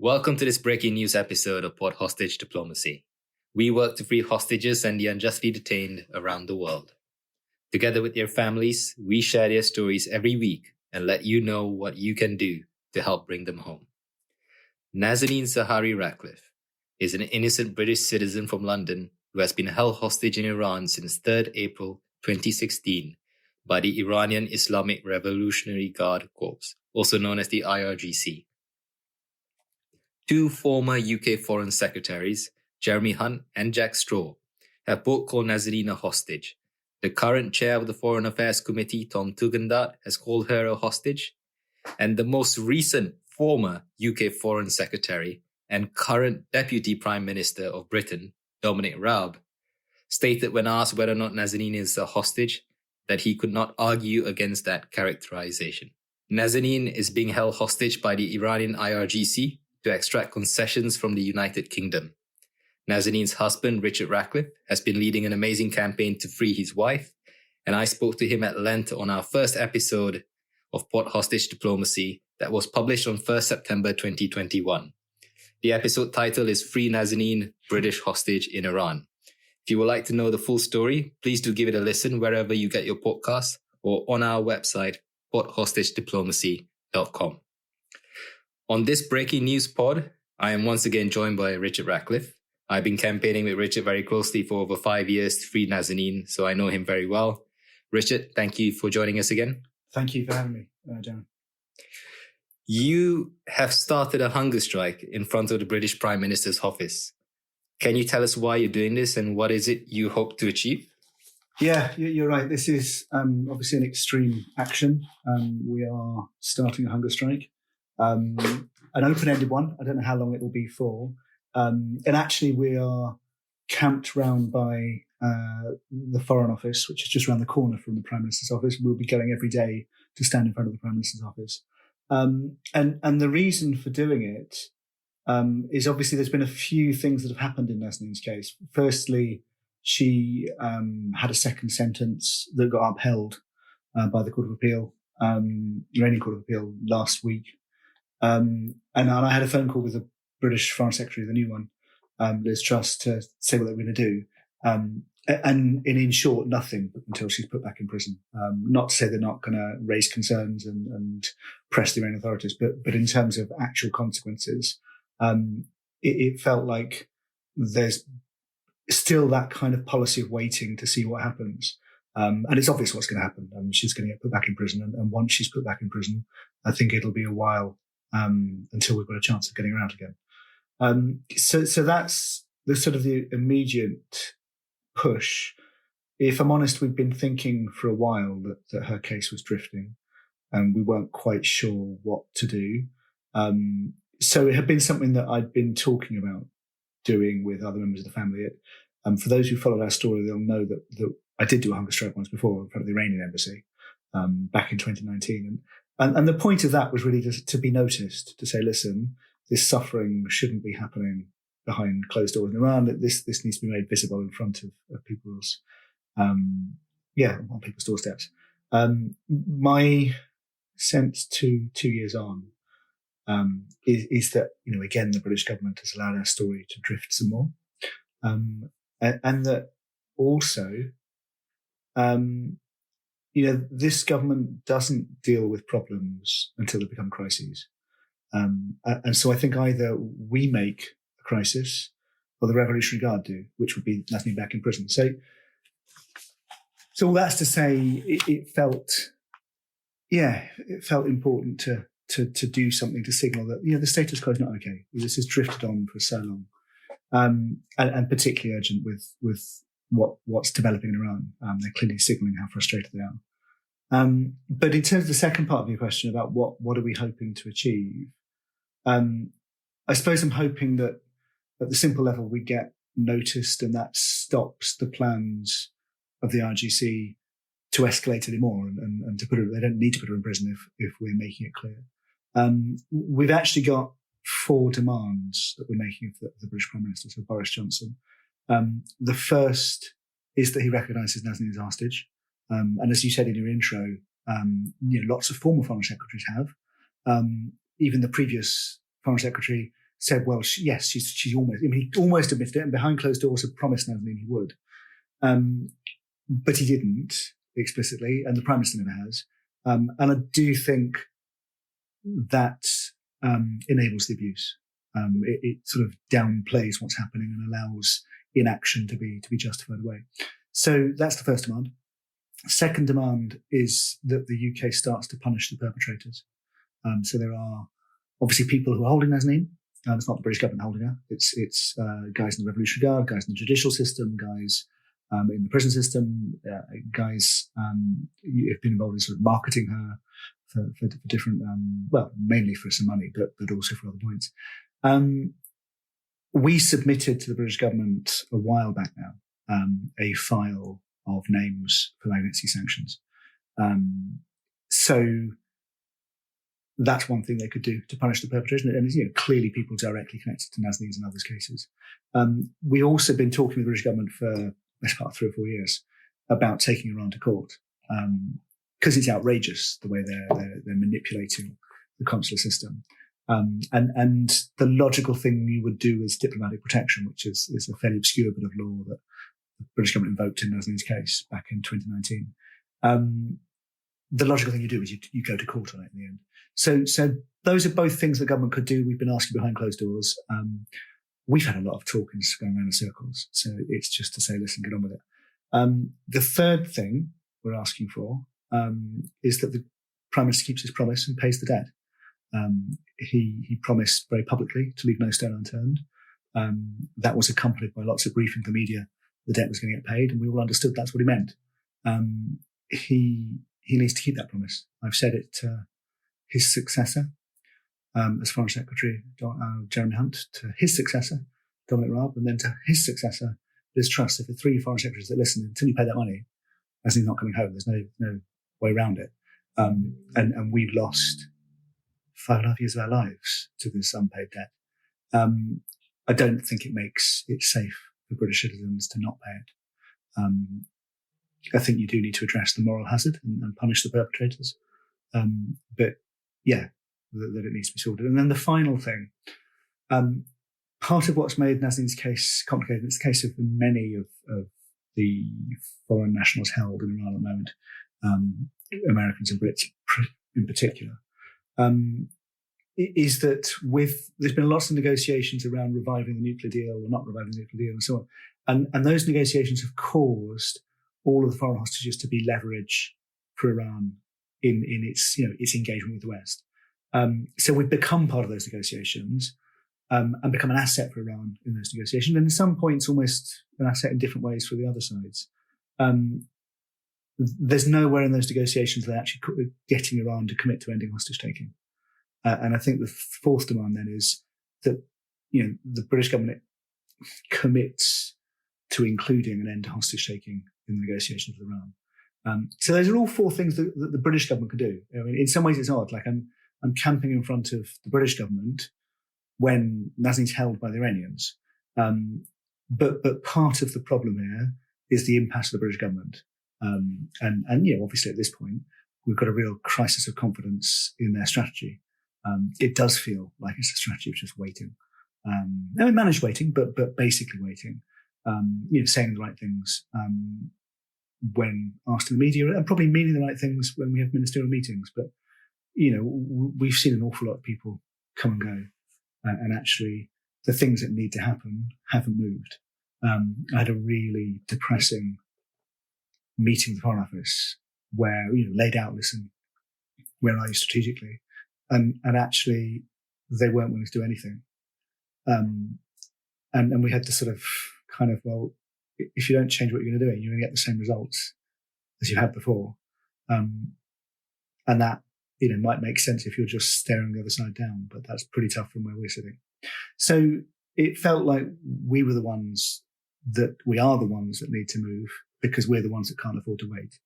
Welcome to this breaking news episode of Port Hostage Diplomacy. We work to free hostages and the unjustly detained around the world. Together with their families, we share their stories every week and let you know what you can do to help bring them home. Nazanin Zaghari-Ratcliffe is an innocent British citizen from London who has been held hostage in Iran since 3rd April 2016 by the Iranian Islamic Revolutionary Guard Corps, also known as the IRGC. Two former UK Foreign Secretaries, Jeremy Hunt and Jack Straw, have both called Nazanin a hostage. The current chair of the Foreign Affairs Committee, Tom Tugendhat, has called her a hostage. And the most recent former UK Foreign Secretary and current Deputy Prime Minister of Britain, Dominic Raab, stated when asked whether or not Nazanin is a hostage that he could not argue against that characterization. Nazanin is being held hostage by the Iranian IRGC to extract concessions from the United Kingdom. Nazanin's husband, Richard Ratcliffe, has been leading an amazing campaign to free his wife, and I spoke to him at length on our first episode of Port Hostage Diplomacy that was published on 1st September 2021. The episode title is Free Nazanin, British Hostage in Iran. If you would like to know the full story, please do give it a listen wherever you get your podcasts or on our website, porthostagediplomacy.com. On this breaking news pod, I am once again joined by Richard Ratcliffe. I've been campaigning with Richard very closely for over 5 years to free Nazanin, so I know him very well. Richard, thank you for joining us again. Thank you for having me, Darren. You have started a hunger strike in front of the British Prime Minister's office. Can you tell us why you're doing this and what is it you hope to achieve? Yeah, you're right. This is obviously an extreme action. We are starting a hunger strike, an open-ended one. I don't know how long it will be for. And actually, we are camped round by the Foreign Office, which is just around the corner from the Prime Minister's office. We'll be going every day to stand in front of the Prime Minister's office. And the reason for doing it is obviously there's been a few things that have happened in Nazanin's case. Firstly, she had a second sentence that got upheld by the Court of Appeal, Iranian Court of Appeal, last week. And I had a phone call with the British Foreign Secretary, the new one, Liz Truss, to say what they were going to do. And in short, nothing until she's put back in prison. Not to say they're not going to raise concerns and press the Iranian authorities, but in terms of actual consequences, it felt like there's still that kind of policy of waiting to see what happens. And it's obvious what's going to happen. She's going to get put back in prison. And once she's put back in prison, I think it'll be a while until we've got a chance of getting her out again. So that's the sort of the immediate push. If I'm honest, we've been thinking for a while that her case was drifting and we weren't quite sure what to do. So it had been something that I'd been talking about doing with other members of the family. For those who followed our story, they'll know that I did do a hunger strike once before in front of the Iranian Embassy back in 2019. And the point of that was really just to be noticed, to say, listen, this suffering shouldn't be happening behind closed doors in Iran. That this needs to be made visible in front of people's, on people's doorsteps. My sense 2 years on is that, again, the British government has allowed our story to drift some more. And that also, this government doesn't deal with problems until they become crises. And so I think either we make a crisis or the Revolutionary Guard do, which would be Nazanin back in prison. So all that's to say, it felt important to do something to signal that, the status quo is not okay. This has drifted on for so long. And particularly urgent with what's developing in Iran. They're clearly signaling how frustrated they are. But in terms of the second part of your question about what are we hoping to achieve, I suppose I'm hoping that at the simple level we get noticed and that stops the plans of the RGC to escalate anymore and to put her, they don't need to put her in prison if we're making it clear. We've actually got 4 demands that we're making of the British Prime Minister, so Boris Johnson. The first is that he recognises Nazanin as a hostage. And as you said in your intro, lots of former foreign secretaries have. Even the previous foreign secretary said, well, yes, she's almost, I mean, he almost admitted it, and behind closed doors had promised Nazanin he would. But he didn't explicitly, and the Prime Minister never has. And I do think that enables the abuse. It sort of downplays what's happening and allows inaction to be justified away. So that's the first demand. Second demand is that the UK starts to punish the perpetrators. So there are obviously people who are holding Nazanin. It's not the British government holding her. It's guys in the Revolutionary Guard, guys in the judicial system, guys in the prison system, guys who've been involved in sort of marketing her for different, mainly for some money, but also for other points. We submitted to the British government a while back now a file of names for Magnitsky sanctions. So that's one thing they could do to punish the perpetrators, and clearly people directly connected to Nazanin's and others' cases. We also been talking with the British government for the best part of 3 or 4 years about taking Iran to court, because it's outrageous the way they're manipulating the consular system. And the logical thing you would do is diplomatic protection, which is a fairly obscure bit of law that the British government invoked in Nazanin's case back in 2019. The logical thing you do is you go to court on it in the end. So those are both things the government could do. We've been asking behind closed doors. We've had a lot of talkings going around in circles. So it's just to say, listen, get on with it. The third thing we're asking for is that the Prime Minister keeps his promise and pays the debt. He promised very publicly to leave no stone unturned. That was accompanied by lots of briefing to the media. The debt was going to get paid, and we all understood that's what he meant. He needs to keep that promise. I've said it to his successor, as Foreign Secretary Jeremy Hunt, to his successor Dominic Raab, and then to his successor Liz Truss. If the 3 Foreign Secretaries that listen, until you pay that money, as he's not coming home, there's no way around it. And we've lost 5.5 years of our lives to this unpaid debt. I don't think it makes it safe for British citizens to not pay it. I think you do need to address the moral hazard and punish the perpetrators. But yeah, that it needs to be sorted. And then the final thing, part of what's made Nazanin's case complicated, it's the case of many of the foreign nationals held in Iran at the moment, Americans and Brits in particular, is that there's been lots of negotiations around reviving the nuclear deal or not reviving the nuclear deal and so on. And those negotiations have caused all of the foreign hostages to be leverage for Iran in its engagement with the West. So we've become part of those negotiations and become an asset for Iran in those negotiations, and at some points almost an asset in different ways for the other sides. There's nowhere in those negotiations that actually getting Iran to commit to ending hostage taking. And I think the fourth demand then is that the British government commits to including an end to hostage taking in the negotiations with Iran. So those are all 4 things that the British government could do. I mean, in some ways it's odd. Like I'm camping in front of the British government when Nazanin's held by the Iranians. But part of the problem here is the impasse of the British government. And obviously at this point, we've got a real crisis of confidence in their strategy. It does feel like it's a strategy of just waiting. Managed waiting, but basically waiting. Saying the right things when asked in the media, and probably meaning the right things when we have ministerial meetings. But we've seen an awful lot of people come and go, and actually the things that need to happen haven't moved. I had a really depressing meeting with the Foreign Office where laid out, listen, where are you strategically, and actually they weren't willing to do anything. And we had to sort of well, if you don't change what you're going to do, you're going to get the same results as you had before. And that, might make sense if you're just staring the other side down, but that's pretty tough from where we're sitting. So it felt like we are the ones that need to move because we're the ones that can't afford to wait.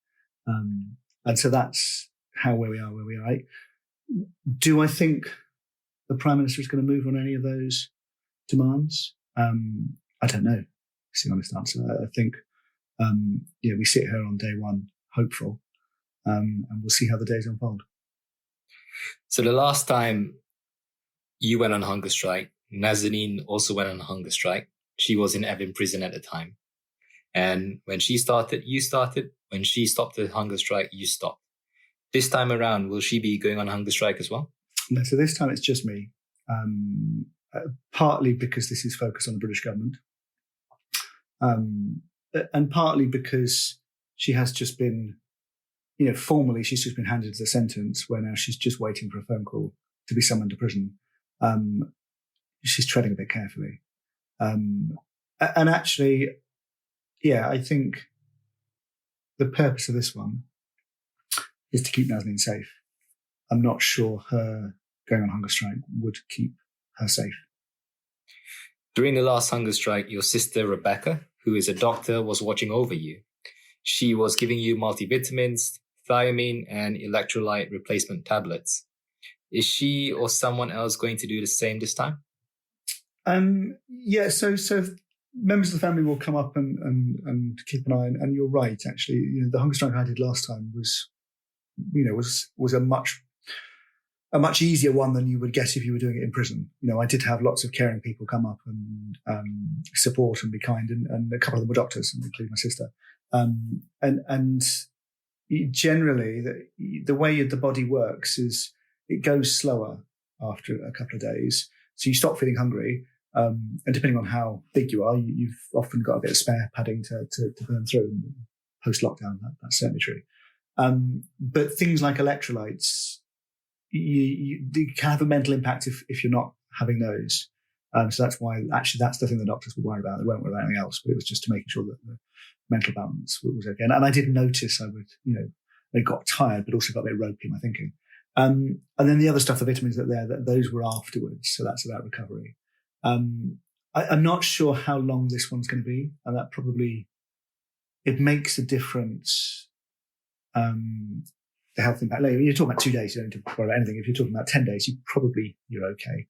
And so that's where we are. Do I think the Prime Minister is going to move on any of those demands? I don't know. It's the honest answer. I think, we sit here on day one, hopeful, and we'll see how the days unfold. So the last time you went on hunger strike, Nazanin also went on a hunger strike. She was in Evin prison at the time. And when she started, you started. When she stopped the hunger strike, you stopped. This time around, will she be going on a hunger strike as well? No, so this time it's just me. Partly because this is focused on the British government. And partly because she has just been, formally she's just been handed the sentence where now she's just waiting for a phone call to be summoned to prison. She's treading a bit carefully. And actually, I think the purpose of this one is to keep Nazanin safe. I'm not sure her going on hunger strike would keep her safe. During the last hunger strike, your sister Rebecca, who is a doctor, was watching over you. She was giving you multivitamins, thiamine, and electrolyte replacement tablets. Is she or someone else going to do the same this time? So members of the family will come up and keep an eye on, and you're right, actually. The hunger strike I did last time was a much easier one than you would get if you were doing it in prison. I did have lots of caring people come up and support and be kind, and a couple of them were doctors, including my sister. And generally, the way the body works is it goes slower after a couple of days. So you stop feeling hungry, and depending on how big you are, you've often got a bit of spare padding to burn through. Post-lockdown, that's certainly true. But things like electrolytes, you can have a mental impact if you're not having those. So that's why, actually, that's the thing the doctors were worried about. They weren't worried about anything else, but it was just to making sure that the mental balance was okay. And I did notice I got tired, but also got a bit ropey in my thinking. And then the other stuff, the vitamins that those were afterwards. So that's about recovery. I'm not sure how long this one's going to be, and that probably, it makes a difference. The health impact. Like, you're talking about 2 days, you don't need to worry about anything. If you're talking about 10 days, you're okay.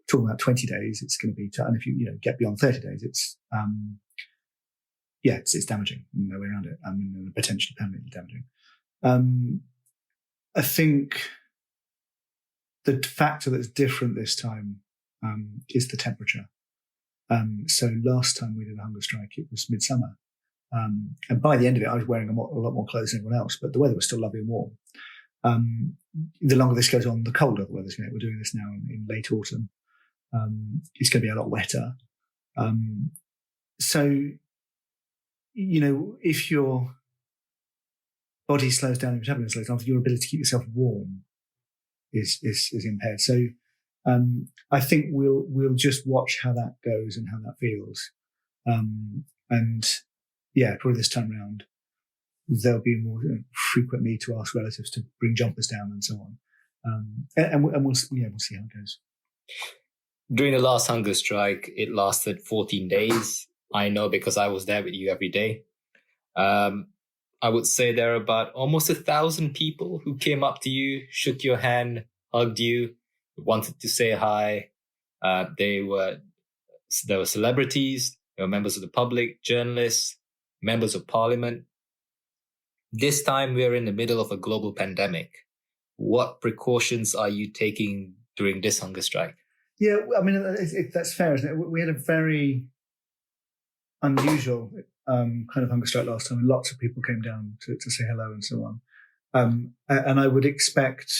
Talking about 20 days, it's going to be, and if you get beyond 30 days, it's damaging. No way around it. Potentially permanently damaging. I think the factor that's different this time is the temperature. So last time we did a hunger strike, it was midsummer. And by the end of it, I was wearing a lot more clothes than everyone else, but the weather was still lovely and warm. The longer this goes on, the colder the weather's going to get. We're doing this now in late autumn. It's going to be a lot wetter. So, if your body slows down, your metabolism slows down, your ability to keep yourself warm is impaired. So, I think we'll just watch how that goes and how that feels. Probably this time around, there'll be more frequent need to ask relatives to bring jumpers down and so on. And we'll see how it goes. During the last hunger strike, it lasted 14 days. I know because I was there with you every day. I would say there are about almost 1,000 people who came up to you, shook your hand, hugged you, wanted to say hi. There were celebrities, there were members of the public, journalists, members of parliament. This time we're in the middle of a global pandemic. What precautions are you taking during this hunger strike? Yeah, that's fair, isn't it? We had a very unusual kind of hunger strike last time, and lots of people came down to say hello and so on. And I would expect,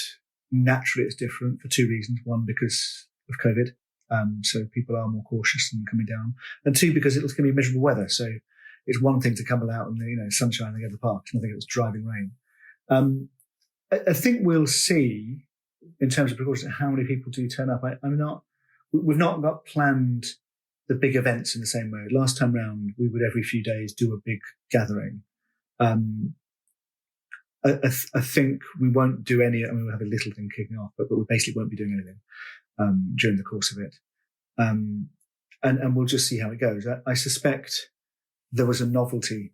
naturally, it's different for two reasons. One, because of COVID. So people are more cautious than coming down. And two, because it's going to be miserable weather. So it's one thing to come out and, sunshine and go to the park. It's another thing if it's driving rain. I think we'll see, in terms of precautions, how many people do turn up. We've not got planned the big events in the same way. Last time round, we would every few days do a big gathering. I think we won't do any. We'll have a little thing kicking off, but we basically won't be doing anything during the course of it. And we'll just see how it goes. I suspect there was a novelty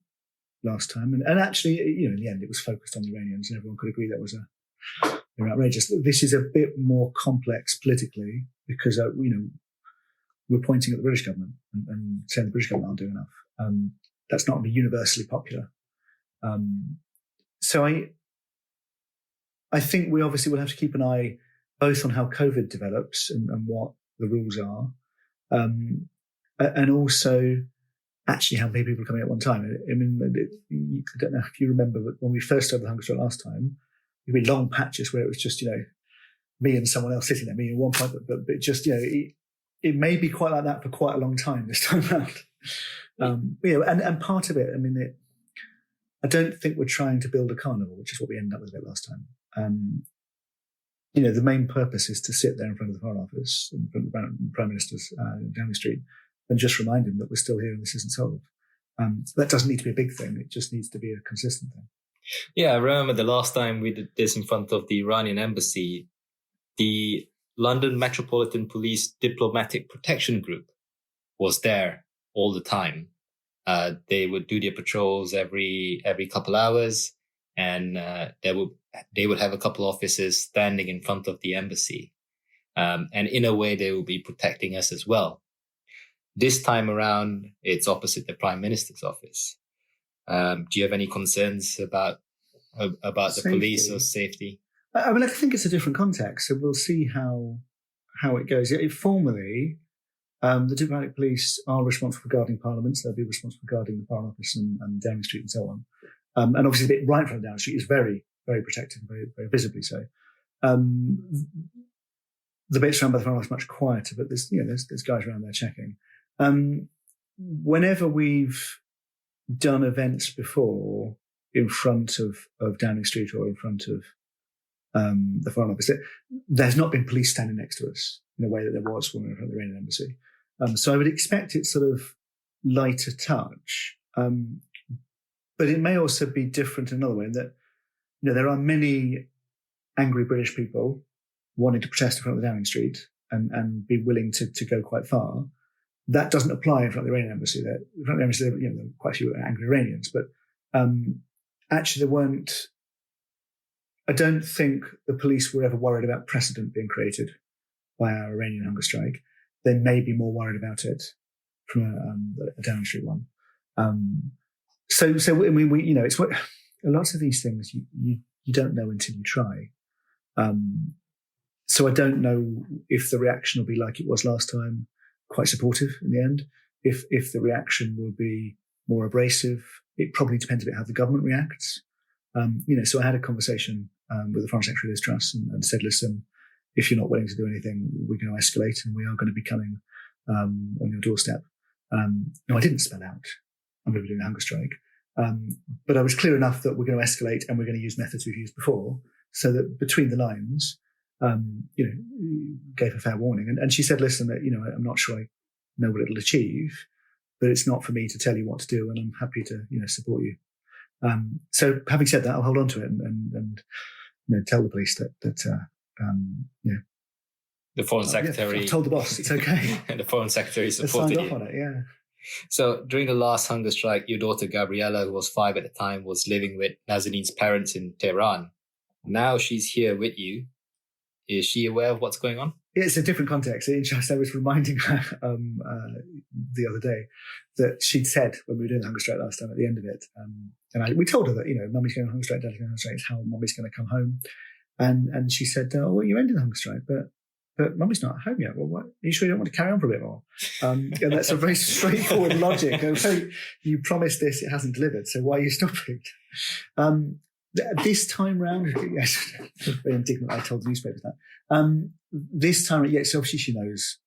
last time, and actually, in the end, it was focused on the Iranians, and everyone could agree that was they're outrageous. This is a bit more complex politically because we're pointing at the British government and saying the British government aren't doing enough. That's not going to be universally popular. So I think we obviously will have to keep an eye both on how COVID develops and what the rules are, And also actually how many people were coming at one time. I mean, I don't know if you remember, but when we first started the hunger strike last time, there would be long patches where it was just, me and someone else sitting there, me and one point, but just, it may be quite like that for quite a long time this time around. And part of it, I mean, I don't think we're trying to build a carnival, which is what we ended up with it last time. The main purpose is to sit there in front of the Foreign Office, in front of the Prime Minister's Downing Street, and just remind him that we're still here and this isn't solved. That doesn't need to be a big thing. It just needs to be a consistent thing. Yeah, I remember the last time we did this in front of the Iranian Embassy, the London Metropolitan Police Diplomatic Protection Group was there all the time. They would do their patrols every couple hours, and they would have a couple officers standing in front of the embassy. And in a way, they will be protecting us as well. This time around, it's opposite the Prime Minister's office. Do you have any concerns about the police or safety? I mean, I think it's a different context, so we'll see how it goes. Formally, the diplomatic police are responsible for guarding Parliament, so they'll be responsible for guarding the Foreign Office and Downing Street and so on. And obviously, the bit right in front of Downing Street is very, very protected, very, very visibly so. The bits around by the Foreign Office are much quieter, but there's guys around there checking. Whenever we've done events before in front of Downing Street or in front of the Foreign Office, there's not been police standing next to us in a way that there was when we were in front of the Iranian Embassy. So I would expect it's sort of lighter touch. But it may also be different in another way in that, there are many angry British people wanting to protest in front of the Downing Street and be willing to go quite far. That doesn't apply in front of the Iranian Embassy. In front of the Embassy, there are quite a few angry Iranians, but actually there weren't. I don't think the police were ever worried about precedent being created by our Iranian hunger strike. They may be more worried about it from a Downing Street one. So I mean, it's what lots of these things you don't know until you try. So I don't know if the reaction will be like it was last time, quite supportive in the end. If the reaction will be more abrasive, it probably depends a bit how the government reacts. So I had a conversation with the Foreign Secretary Liz Truss and said, listen, if you're not willing to do anything, we're going to escalate and we are going to be coming on your doorstep. No, I didn't spell out I'm going to be doing a hunger strike. But I was clear enough that we're going to escalate and we're going to use methods we've used before, so that between the lines, gave a fair warning. And she said, listen, I'm not sure I know what it'll achieve, but it's not for me to tell you what to do, and I'm happy to, support you. So having said that, I'll hold on to it and tell the police that the Foreign Secretary... I've told the boss, it's okay. And the Foreign Secretary supported signed off on it, yeah. So during the last hunger strike, your daughter Gabriella, who was 5 at the time, was living with Nazanin's parents in Tehran. Now she's here with you. Is she aware of what's going on? It's a different context. I was reminding her the other day that she'd said when we were doing the hunger strike last time at the end of it, we told her that, mummy's going on hunger strike, daddy's going on hunger strike, it's how mummy's going to come home. And she said, well, you ended the hunger strike, but mummy's not home yet. Well, what? Are you sure you don't want to carry on for a bit more? And that's a very straightforward logic. You promised this, it hasn't delivered, so why are you stopping? This time round, yes, very indignant, I told the newspapers that. This time, yes, obviously she knows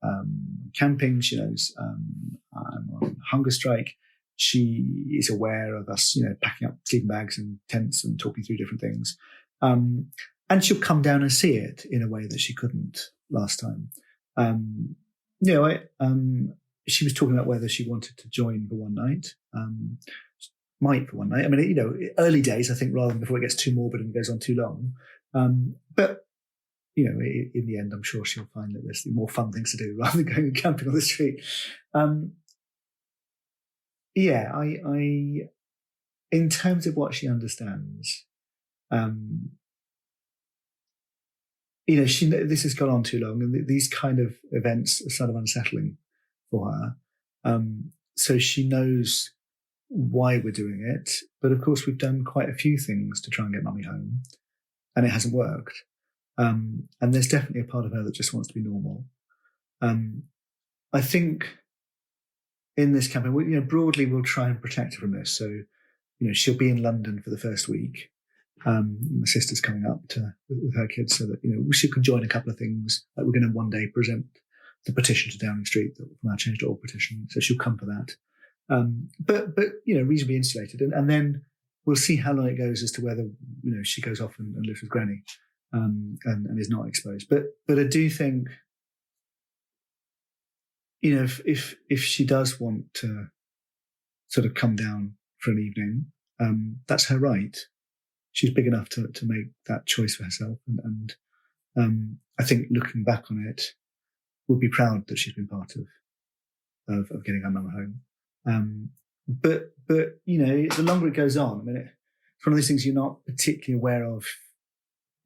camping, she knows I'm on hunger strike. She is aware of us, packing up sleeping bags and tents and talking through different things. And she'll come down and see it in a way that she couldn't last time. She was talking about whether she wanted to join for one night. Might for one night. I mean, early days, I think, rather than before it gets too morbid and goes on too long. But in the end, I'm sure she'll find that there's more fun things to do rather than going and camping on the street. I in terms of what she understands, this has gone on too long, and these kind of events are sort of unsettling for her. So she knows why we're doing it, but of course we've done quite a few things to try and get mummy home, and it hasn't worked. And there's definitely a part of her that just wants to be normal. I think in this campaign, broadly we'll try and protect her from this. So, she'll be in London for the first week. My sister's coming up with her kids so that, she can join a couple of things. Like we're going to one day present the petition to Downing Street, the Now Change.org petition. So she'll come for that. But reasonably insulated. And then we'll see how long it goes as to whether, she goes off and lives with Granny, and is not exposed. But I do think, if she does want to sort of come down for an evening, that's her right. She's big enough to make that choice for herself. And I think looking back on it, we'll be proud that she's been part of getting our mum home. But the longer it goes on, it's one of those things you're not particularly aware of.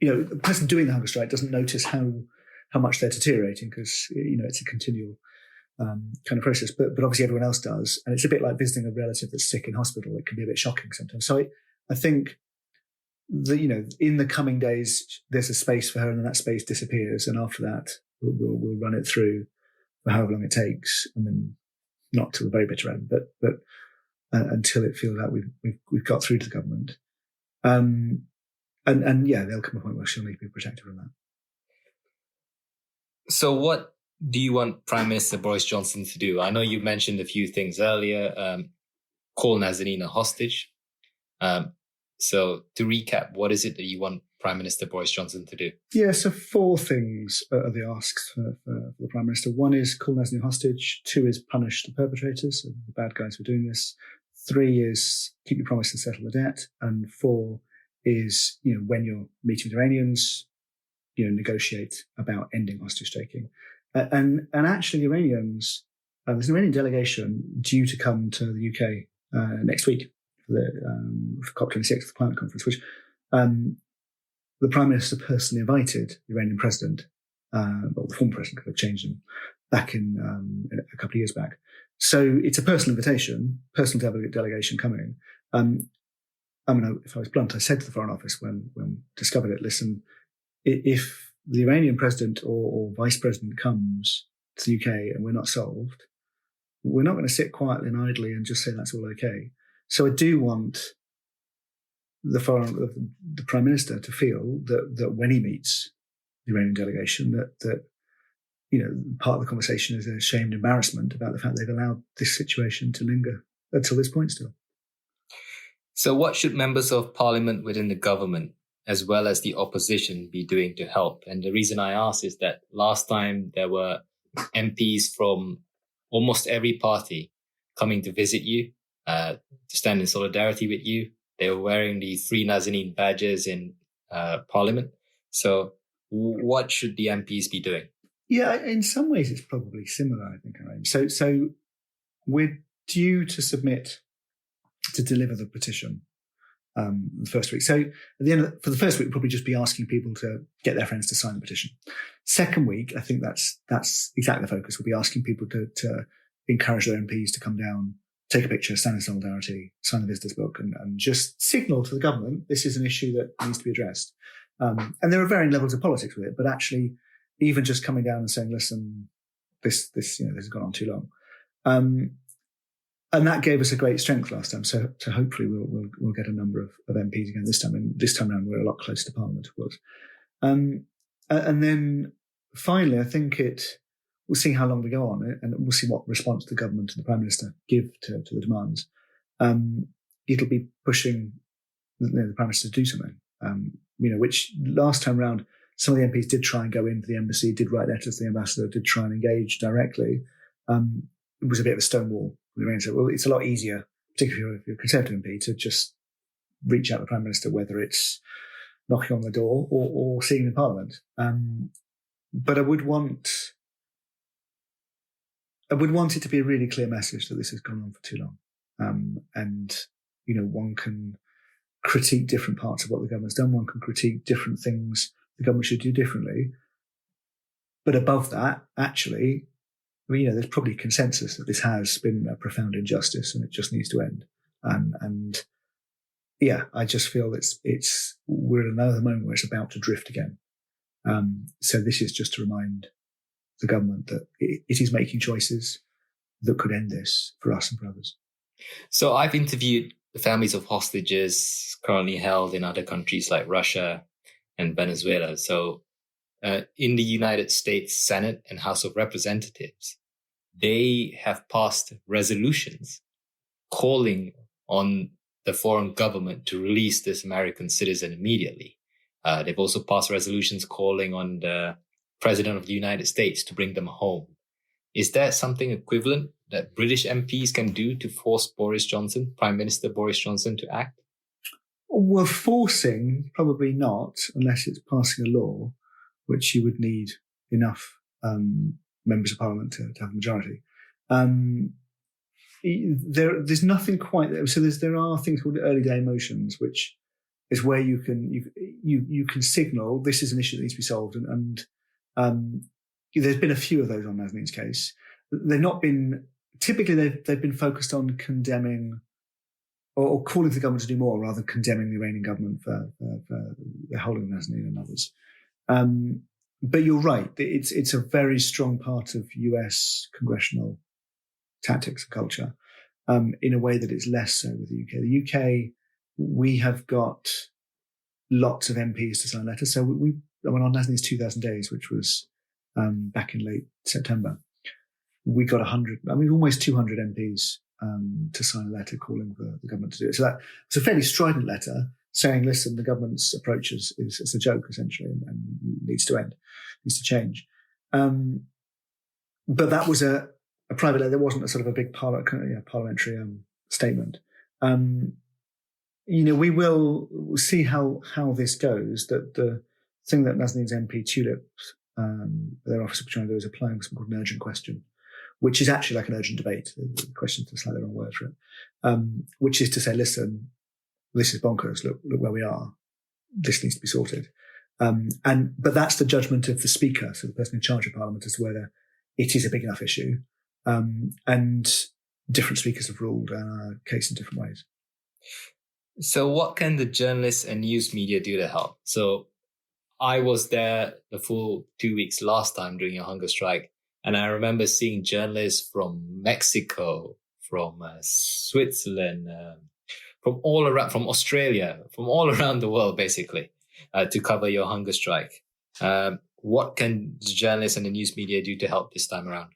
The person doing the hunger strike doesn't notice how much they're deteriorating because, it's a continual kind of process. But obviously everyone else does. And it's a bit like visiting a relative that's sick in hospital. It can be a bit shocking sometimes. So I think in the coming days, there's a space for her and then that space disappears. And after that, we'll run it through for however long it takes. Not till the very bitter end, but until it feels like we've got through to the government. And there'll come a point where she'll need to be protected from that. So what do you want Prime Minister Boris Johnson to do? I know you mentioned a few things earlier. Call Nazanin a hostage. So to recap, what is it that you want Prime Minister Boris Johnson to do? Yeah, so 4 things are the asks for the Prime Minister. 1 is call Nazanin hostage. 2 is punish the perpetrators, so the bad guys for doing this. 3 is keep your promise and settle the debt. And 4 is, when you're meeting with Iranians, negotiate about ending hostage taking. And actually, the Iranians, there's an Iranian delegation due to come to the UK next week for COP26, the climate conference, which the Prime Minister personally invited the Iranian president, the former president, because they've changed him, back in a couple of years back. So it's a personal invitation, personal delegation coming. If I was blunt, I said to the Foreign Office when discovered it, listen, if the Iranian president or vice president comes to the UK and we're not solved, we're not going to sit quietly and idly and just say that's all okay. So I do want the Prime Minister to feel that when he meets the Iranian delegation, that part of the conversation is a shamed embarrassment about the fact they've allowed this situation to linger until this point still. So what should members of parliament within the government, as well as the opposition, be doing to help? And the reason I ask is that last time there were MPs from almost every party coming to visit you, to stand in solidarity with you. They were wearing the Free Nazanin badges in Parliament. So what should the MPs be doing? Yeah, in some ways it's probably similar, I think. So we're due to submit to deliver the petition the first week. So at the end for the first week, we'll probably just be asking people to get their friends to sign the petition. Second week, I think that's exactly the focus. We'll be asking people to encourage their MPs to come down, take a picture, stand in solidarity, sign the visitors book, and just signal to the government this is an issue that needs to be addressed. And there are varying levels of politics with it, but actually, even just coming down and saying, "Listen, this has gone on too long," and that gave us a great strength last time. So hopefully we'll get a number of MPs again this time. And this time around, we're a lot closer to Parliament, of course. And then finally, I think we'll see how long we go on, and we'll see what response the government and the Prime Minister give to the demands. It'll be pushing the Prime Minister to do something. Which last time round, some of the MPs did try and go into the embassy, did write letters to the ambassador, did try and engage directly. It was a bit of a stonewall. So, well, it's a lot easier, particularly if you're a Conservative MP, to just reach out to the Prime Minister, whether it's knocking on the door or seeing him in Parliament. But I would want it to be a really clear message that this has gone on for too long. One can critique different parts of what the government's done. One can critique different things the government should do differently. But above that, actually, there's probably consensus that this has been a profound injustice and it just needs to end. I just feel we're at another moment where it's about to drift again. So this is just to remind the government that it is making choices that could end this for us and for others. So I've interviewed the families of hostages currently held in other countries like Russia and Venezuela. So in the United States Senate and House of Representatives, they have passed resolutions calling on the foreign government to release this American citizen immediately. They've also passed resolutions calling on the President of the United States to bring them home. Is there something equivalent that British MPs can do to force Boris Johnson, Prime Minister Boris Johnson, to act? Well, forcing, probably not, unless it's passing a law, which you would need enough members of parliament to have a majority. There's nothing quite there. So there are things called early day motions, which is where you can signal this is an issue that needs to be solved. And there's been a few of those on Nazanin's case. They've not been, typically they've been focused on condemning or calling for the government to do more rather than condemning the Iranian government for their holding Nazanin and others. But you're right. It's a very strong part of US congressional tactics and culture, in a way that it's less so with the UK. The UK, we have got lots of MPs to sign letters. So we went on Nazanin's 2,000 days, which was back in late September. We got almost 200 MPs to sign a letter calling for the government to do it. So that was a fairly strident letter saying, listen, the government's approach is a joke, essentially, and needs to end, needs to change. But that was a private letter. There wasn't a sort of a big parliamentary statement. We'll see how this goes. That the thing that Nazanin's MP Tulip, their office of trying to do is applying something called an urgent question, which is actually like an urgent debate. The question's a slightly wrong word for it, which is to say, listen, this is bonkers. Look where we are. This needs to be sorted. But that's the judgment of the Speaker, so the person in charge of Parliament, as to whether it is a big enough issue. And different speakers have ruled our case in different ways. So what can the journalists and news media do to help? So I was there the full 2 weeks last time during your hunger strike, and I remember seeing journalists from Mexico, from Switzerland, from all around, from Australia, from all around the world, basically, to cover your hunger strike. What can the journalists and the news media do to help this time around?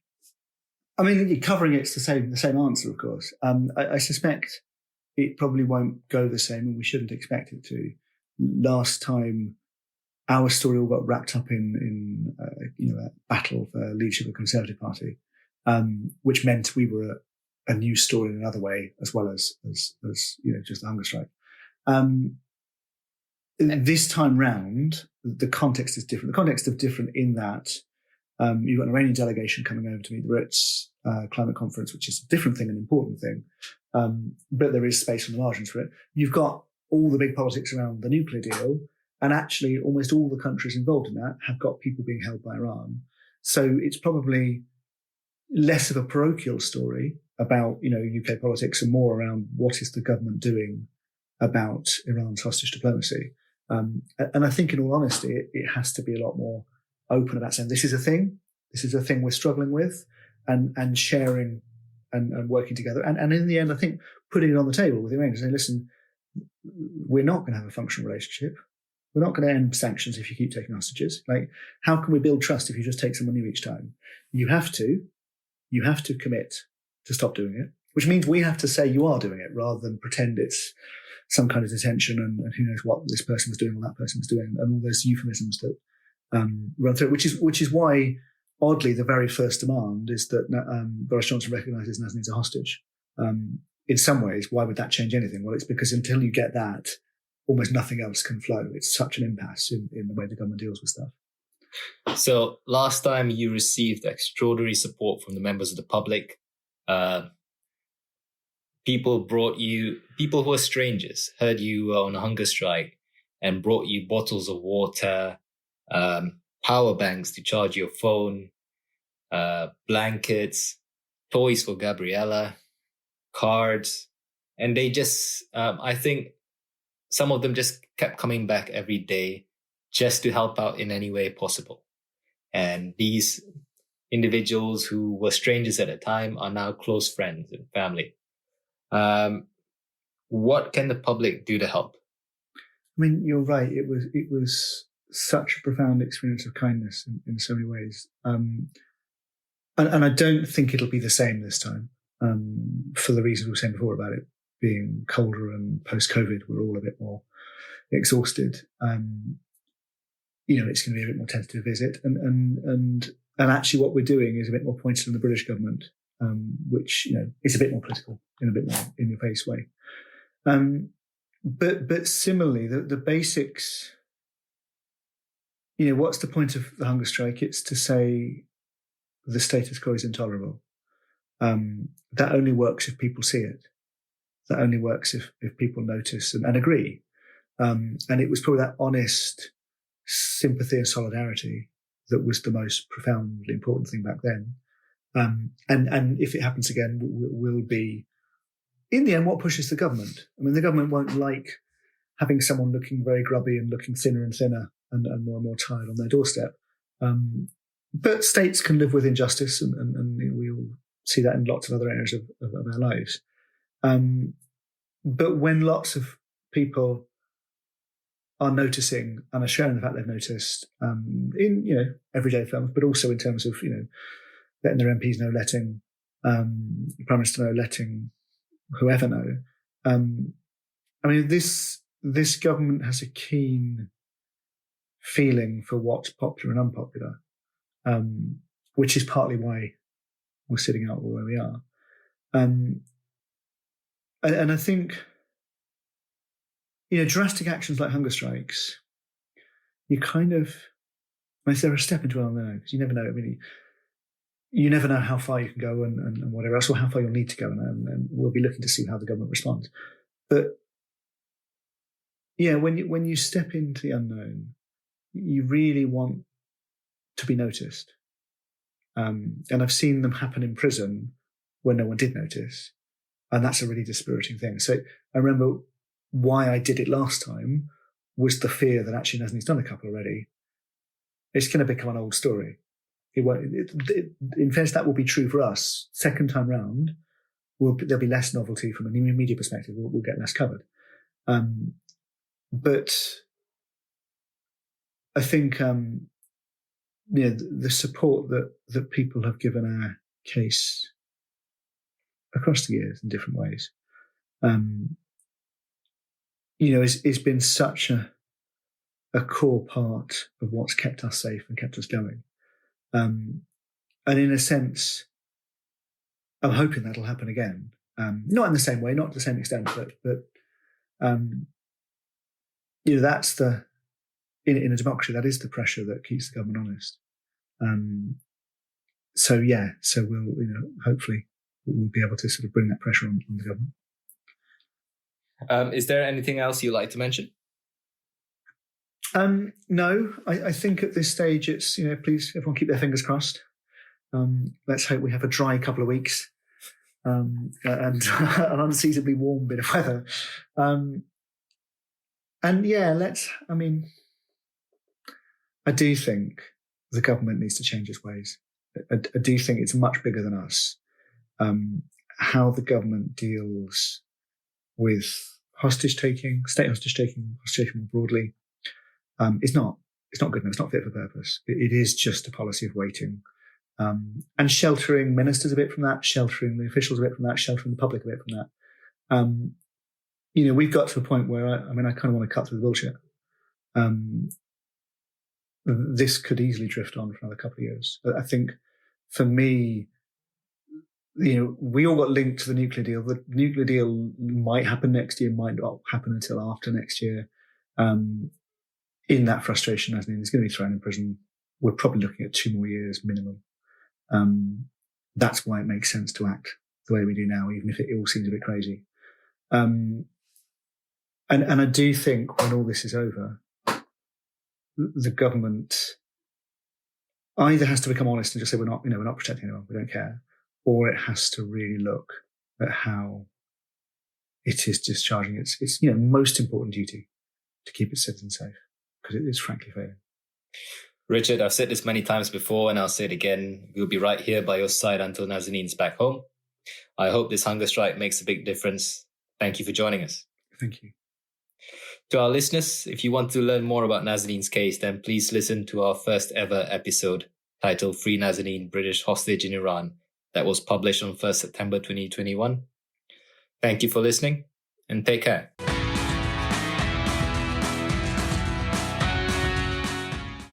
I mean, covering it's the same answer, of course. I suspect it probably won't go the same, and we shouldn't expect it to. Last time, our story all got wrapped up in a battle for leadership of the Conservative Party, which meant we were a news story in another way, as well as just the hunger strike. This time round, the context is different. The context is different in that you've got an Iranian delegation coming over to meet the Ritz climate conference, which is a different thing, an important thing. But there is space on the margins for it. You've got all the big politics around the nuclear deal, and actually almost all the countries involved in that have got people being held by Iran. So it's probably less of a parochial story about, UK politics and more around what is the government doing about Iran's hostage diplomacy. And I think in all honesty, it has to be a lot more open about saying this is a thing we're struggling with, and sharing and working together. And in the end, I think putting it on the table with the Iranians, saying, listen, we're not going to have a functional relationship. We're not going to end sanctions if you keep taking hostages. Like, how can we build trust if you just take someone new each time? You have to commit to stop doing it, which means we have to say you are doing it rather than pretend it's some kind of detention and who knows what this person was doing or that person was doing, and all those euphemisms that run through it, which is why, oddly, the very first demand is that Boris Johnson recognises Nazanin as a hostage. In some ways, why would that change anything? Well, it's because until you get that, almost nothing else can flow. It's such an impasse in the way the government deals with stuff. So last time you received extraordinary support from the members of the public. People who were strangers, heard you were on a hunger strike and brought you bottles of water, power banks to charge your phone, blankets, toys for Gabriella, cards. And they just, I think some of them just kept coming back every day just to help out in any way possible. And these individuals who were strangers at the time are now close friends and family. What can the public do to help? I mean, you're right. It was such a profound experience of kindness in so many ways. And I don't think it'll be the same this time, for the reasons we were saying before about it being colder and post-COVID, we're all a bit more exhausted. It's going to be a bit more tentative visit. And actually what we're doing is a bit more pointed on the British government, which, is a bit more political in a bit more in-your-face way. But similarly, the basics, what's the point of the hunger strike? It's to say the status quo is intolerable. That only works if people see it. That only works if people notice and agree. And it was probably that honest sympathy and solidarity that was the most profoundly important thing back then. And if it happens again, will be, in the end, what pushes the government. I mean, the government won't like having someone looking very grubby and looking thinner and thinner and more tired on their doorstep. But states can live with injustice, and we all see that in lots of other areas of our lives. But when lots of people are noticing and are sharing the fact they've noticed in everyday films, but also in terms of letting their MPs know, letting the Prime Minister know, letting whoever know. I mean, this government has a keen feeling for what's popular and unpopular, which is partly why we're sitting out where we are. And I think, drastic actions like hunger strikes, you kind of, they're a step into an unknown, because you never know. I mean, you never know how far you can go and whatever else, or how far you'll need to go. And we'll be looking to see how the government responds. But yeah, when you step into the unknown, you really want to be noticed. And I've seen them happen in prison when no one did notice. And that's a really dispiriting thing. So I remember why I did it last time was the fear that actually Nazanin's done a couple already. It's going to become an old story. It won't. In fairness, that will be true for us. Second time round, there'll be less novelty from a new media perspective. We'll get less covered. But I think the support that people have given our case across the years in different ways, it's been such a core part of what's kept us safe and kept us going. And in a sense, I'm hoping that'll happen again. Not in the same way, not to the same extent, but that's in a democracy, that is the pressure that keeps the government honest. So we'll, hopefully we'll be able to sort of bring that pressure on the government. Is there anything else you'd like to mention? No, I think at this stage it's, please everyone keep their fingers crossed. Let's hope we have a dry couple of weeks, and an unseasonably warm bit of weather. I do think the government needs to change its ways. I do think it's much bigger than us. How the government deals with hostage taking, state hostage taking more broadly, is not good enough. It's not fit for purpose. It is just a policy of waiting, and sheltering ministers a bit from that, sheltering the officials a bit from that, sheltering the public a bit from that. We've got to a point where I kind of want to cut through the bullshit. This could easily drift on for another couple of years. I think for me, we all got linked to the nuclear deal. The nuclear deal might happen next year, might not happen until after next year. In that frustration, Nazanin is going to be thrown in prison. We're probably looking at 2 more years minimum. That's why it makes sense to act the way we do now, even if it all seems a bit crazy. And I do think when all this is over, the government either has to become honest and just say we're not protecting anyone, we don't care, or it has to really look at how it is discharging its most important duty to keep its citizens safe, because it is frankly failing. Richard, I've said this many times before and I'll say it again. We'll be right here by your side until Nazanin's back home. I hope this hunger strike makes a big difference. Thank you for joining us. Thank you. To our listeners, if you want to learn more about Nazanin's case, then please listen to our first ever episode titled Free Nazanin, British Hostage in Iran, that was published on 1st September 2021. Thank you for listening and take care.